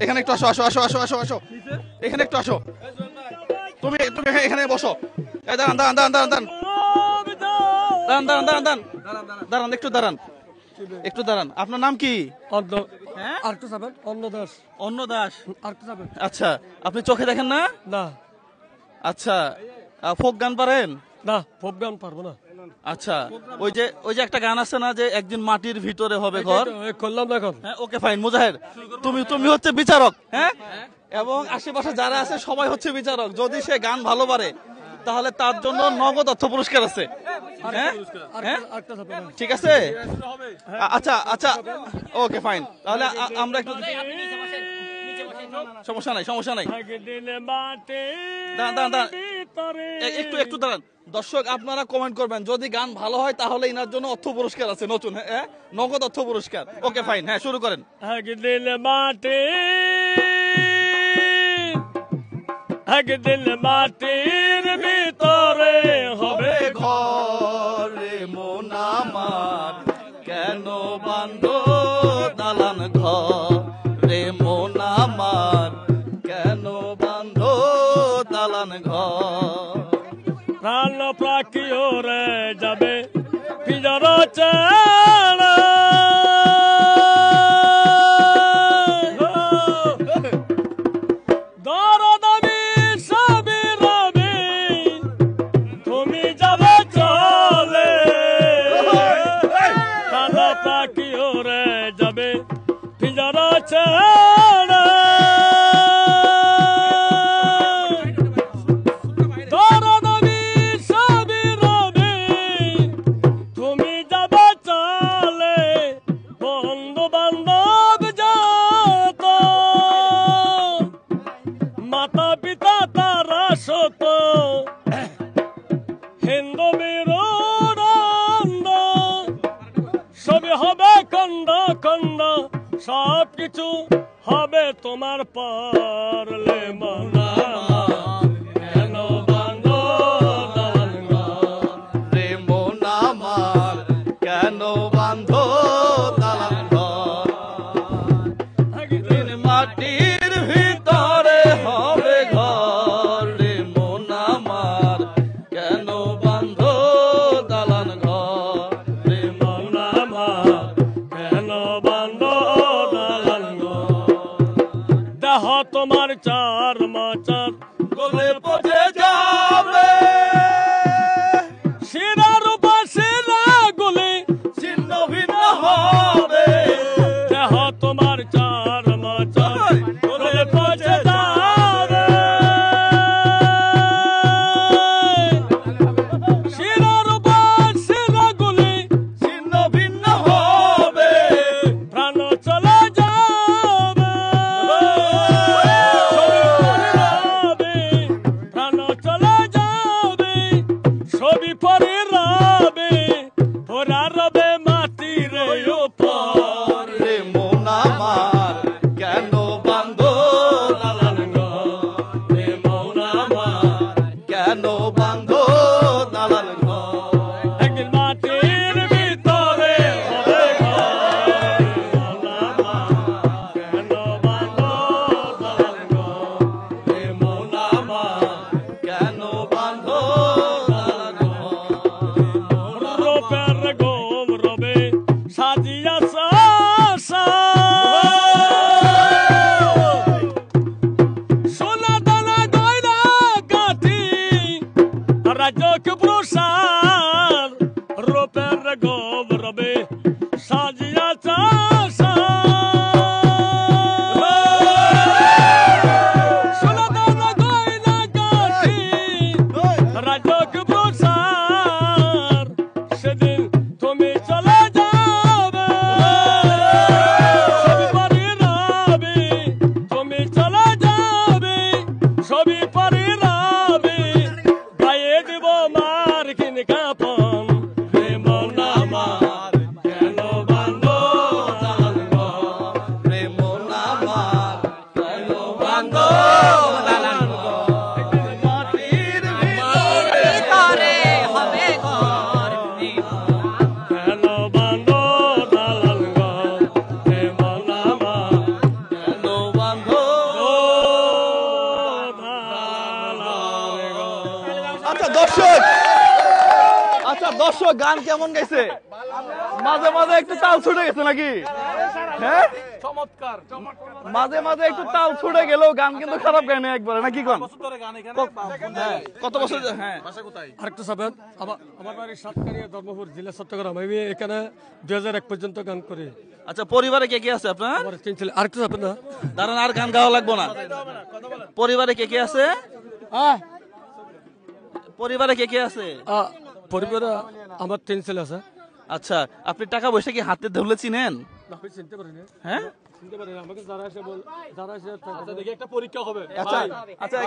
এখানে একটু আসো আসো আসো আসো আসো আসো এখানে একটু আসো তুমি তুমি এখানে বসো দাঁড়ান দাঁড়ান দাঁড়ান দাঁড়ান দাঁড়ান দাঁড়ান দাঁড়ান দাঁড়ান দাঁড়ান দাঁড়ান একটু দাঁড়ান একটু দাঁড়ান আপনার নাম কি অন্য দাস আচ্ছা আপনি চোখে দেখেন না না আচ্ছা ফোক গান পারেন না ফোক গান পারবো না আচ্ছা ওই যে একটা গান আছে না যে একদিন মাটির ভিতরে হবে ঘর করলাম এখন হ্যাঁ ওকে ফাইন মুজাহির তুমি হচ্ছে বিচারক হ্যাঁ এবং আশেপাশে যারা আছে সবাই হচ্ছে বিচারক যদি সে গান ভালো পারে তাহলে তার জন্য নগদ অর্থ পুরস্কার আছে হ্যাঁ হ্যাঁ ঠিক আছে আচ্ছা আচ্ছা ওকে ফাইন তাহলে আমরা একটু সমস্যা নাই সমস্যা নাই দাঁড়ান দাঁড়ান একটু একটু দাঁড়ান দর্শক আপনারা কমেন্ট করবেন যদি গান ভালো হয় তাহলে ইনার জন্য অর্থ পুরস্কার আছে নতুন হ্যাঁ নগদ অর্থ পুরস্কার ওকে ফাইন হ্যাঁ শুরু করেন একদিন মাটির ভিতরে হবে ঘর রে মন আমার কেন বান্ধো দালান ঘর রে মন আমার কেন বান্ধো দালান ঘর প্রাণ পাখি ওরে যাবে পিঞ্জর চালা দরদামি সবই রবি তুমি যাবে চলে প্রাণ পাখি ওরে যাবে পিঞ্জর চালা মাতা পিতা তারা শত হিন্দু মেরুদণ্ড সবই হবে খন্ড খন্ড সব কিছু হবে তোমার পারলে মনা কেন বান্ধ রে মন আমার কেন বান্ধ দালান ঘর মাটির ভিতরে হবে ঘর রে মন আমার কেন বান্ধ দালান ঘর রে মন আমার কেন বান্ধ দালান দেহ তোমার চার মাচার গলে পচে যাবে শিরার উপর শিরা গুলি ছিন্ন ভিন্ন হবে দেহ তোমার চার মাচার গলে পচে যাবে শিরার উপর শিরা গুলি ছিন্ন ভিন্ন হবে প্রাণ চলে যাবে প্রাণ চলে যাবে ছবি পরে রবে ওরা রবে মাটির উপর রে মন আমার কেন বান্ধ দালান ঘর রে মন আমার কেন বান্ধ দালান ঘর একদিন মাটির ভিতরে হবে ঘর কেন বাঁধো দালান ঘর রে মন আমার কেন বান্ধ দালান ঘর রূপের গোম রবে সাজিয়া সোনা দানা গয়না কাঠি রাজক প্রসার রূপের গোম রবে সাজিয়া সোনা দানা গয়না কাঠি রাজক প্রসার সেদিন তুমি চলে যাবে সবই পারি রবি তুমি চলে যাবে সবই পারি রবি গায়ে দিব মার কিন কাপন রে মন আমার কেন বান্ধো দালান ঘর রে মন আমার কেন বান্ধ দালান ঘর মাটির ভিতরে হবে ঘর কেন বান্ধো দালান ঘর রে মন আমার কেন দর্শক, আচ্ছা দর্শক গান কেমন গাইছে? মাঝে মাঝে একটু তাল ছুটে গেছে নাকি? হ্যাঁ, চমৎকার মাঝে মাঝে একটু তাল ছুটে গেলেও গান কিন্তু খারাপ গায় না একবারে, নাকি কোন? হ্যাঁ, কত বছর? হ্যাঁ, আরেকটু সাবেন আমার বাড়ি সাতকানিয়া ধর্মপুর জেলা চট্টগ্রাম। আমি এখানে 2001 পর্যন্ত গান করি। আচ্ছা পরিবারে কে কে আছে আপনার? আমার 3 ছেলে। আরেকটু সাবেন না দাঁড়ান, আর গান গাওয়া লাগবো না। পরিবারে কে কে আছে? পরিবারে কে কে আছে? পরিবারে আমার 3 ছেলে আছে। আচ্ছা, আপনি টাকা পয়সা কি হাতে ধরলে চিনেন? না, আমি চিনতে পারি না। হ্যাঁ, চিনতে পারি না। আমাকে যারা এসে দেখি একটা পরীক্ষা হবে। আচ্ছা আচ্ছা,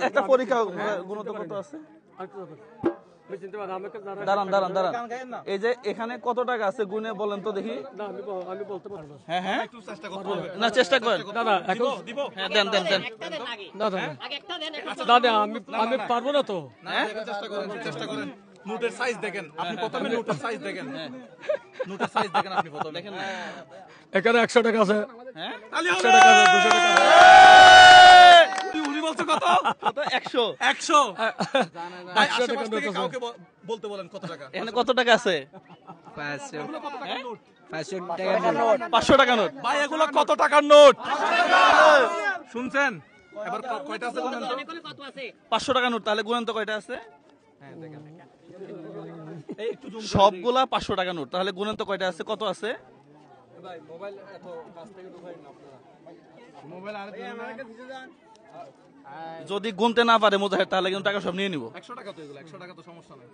একটা পরীক্ষা গুণত কত আছে? আরেকটু সাবেন। আমি চিনতে পারি না। আমাকে যারা দাঁড়ান দাঁড়ান দাঁড়ান, এই যে এখানে কত টাকা আছে গুনে বলেন তো দেখি। না, আমি বলতে পারবো না। হ্যাঁ হ্যাঁ, না চেষ্টা করেন। দাদা এখন হ্যাঁ, দেন দেন দেন। দাদা দাদা আমি পারবো না তো। চেষ্টা করেন। নোটের সাইজ দেখেন, আপনি প্রথমে নোটের সাইজ দেখেন। নোটের সাইজ দেখেন আপনি প্রথমে। দেখেন না। এখানে 100 টাকা আছে। হ্যাঁ, 100 টাকা আছে, 200 টাকা আছে। উনি বলছে কত? কত? 100। 100। ভাই 100 টাকা আশেপাশ থেকে নোট আছে। কাউকে বলতে বলেন কত টাকা। এখানে কত টাকা আছে? 500 টাকা নোট। ভাই এগুলো কত টাকার নোট শুনছেন? এবার কয়টা আছে বলেন তো? 500 টাকা নোট, তাহলে গুনেন তো কয়টা আছে? সবগুলা 500 টাকা নোট, তাহলে গুনেন তো কয়টা আছে, কত আছে? যদি গুনতে না পারে মুজাহিদ তাহলে কিন্তু টাকা সব নিয়ে নিব। 100 টাকা তো এগুলো, 100 টাকা তো সমস্যা নাই।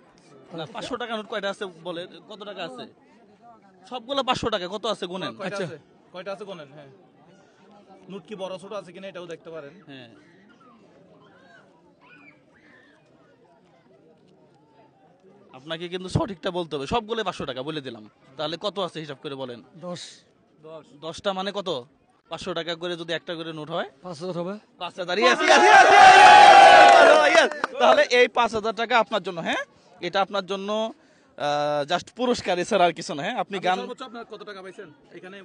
না, 500 টাকা নোট কয়টা আছে বলে, কত টাকা আছে? সবগুলা 500 টাকা, কত আছে গুনেন। কয়টা আছে? কয়টা আছে কোনেন? হ্যাঁ, নোট কি বড় ছোট আছে কিনা এটাও দেখতে পারেন। হ্যাঁ, আপনাকে কিন্তু সঠিকটা বলতে হবে। সবগুলো 500 টাকা বলে দিলাম, তাহলে কত আছে হিসাব করে বলেন। 10 10টা মানে কত? 500 টাকা করে যদি একটা করে নোট হয় 5,000 হবে। 5,000। Yes, yes, yes, yes. তাহলে এই 5,000 টাকা আপনার জন্য। হ্যাঁ, এটা আপনার জন্য জাস্ট পুরস্কার, এছাড়া আর কিছু না। হ্যাঁ, আপনি গান সর্বোচ্চ আপনার কত টাকা পাইছেন এখানে?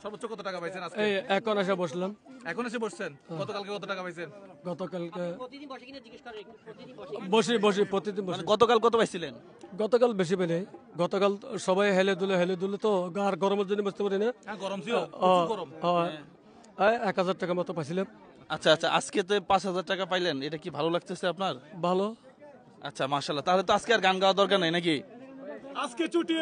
সর্বোচ্চ কত টাকা পাইছেন আজকে? এই এখন এসে বসলাম। এখন এসে বসছেন? গতকালকে কত টাকা পাইছেন? গতকালকে প্রতিদিন বসে কিনা জিজ্ঞেস করে প্রতিদিন বসি প্রতিদিন বসি। মানে গতকাল কত পাইছিলেন? গতকাল বেশি পেলে। গতকাল সবাই হেলে দুলে তো আর গরমের জন্য বসতে পারি না। হ্যাঁ, গরম ছিল, প্রচুর গরম। 1000 টাকা মতো পাইছিলাম। আচ্ছা আচ্ছা, আজকে তো 5,000 টাকা পাইলেন, এটা কি ভালো লাগতেছে আপনার? ভালো। আচ্ছা মাশাআল্লাহ, তাহলে তো আজকে আর গান গাওয়া দরকার নাই নাকি? আজকে ছুটি।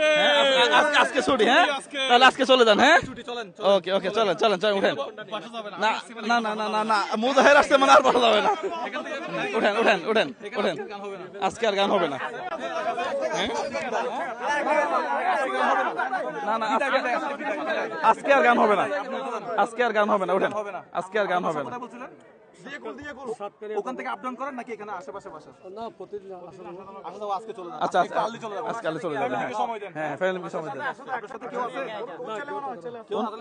আজকে ছুটি। হ্যাঁ, তাহলে আজকে চলে যান। হ্যাঁ, ছুটি, চলেন। ওকে ওকে, চলেন চলেন চলেন, উঠেন। বাসা যাবে না না না না না না, মুজাহির আসছে মানে আর বলা যাবে না। উঠেন উঠেন উঠেন উঠেন, আজকে আর গান হবে না। হ্যাঁ? না না, আজকে আর গান হবে না। আজকে আর গান হবে না, উঠেন। আজকে আর গান হবে না। ওখান থেকে আপ ডাউন করেন নাকি এখানে আশেপাশে বাসা? না, প্রতিদিন আসলে আজকে চলে যান। আচ্ছা আচ্ছা, চলে যাবেন। আজকে চলে যাবেন। হ্যাঁ সময় দেন। হ্যাঁ, ফ্যামিলিকে সময় দেন। আপনার সাথে কেউ আছে?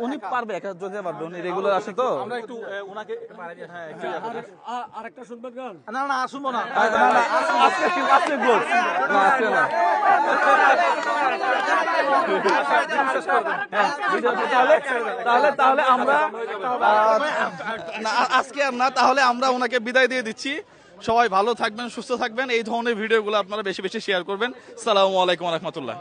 উনি পারবে, একা যোগে পারবে, উনি রেগুলার আসে তো। আমরা একটু ওনাকে, হ্যাঁ, আরেকটা শুনবেন গান? না না শুনবো না। আজকে আজকে গোল না, আজকে না। হ্যাঁ, তাহলে তাহলে আমরা না, আজকে আর না, তাহলে আমরা ওনাকে বিদায় দিয়ে দিচ্ছি। সবাই ভালো থাকবেন, সুস্থ থাকবেন। এই ধরনের ভিডিওগুলো আপনারা বেশি বেশি শেয়ার করবেন। আসসালামু আলাইকুম ওয়া রাহমাতুল্লাহ।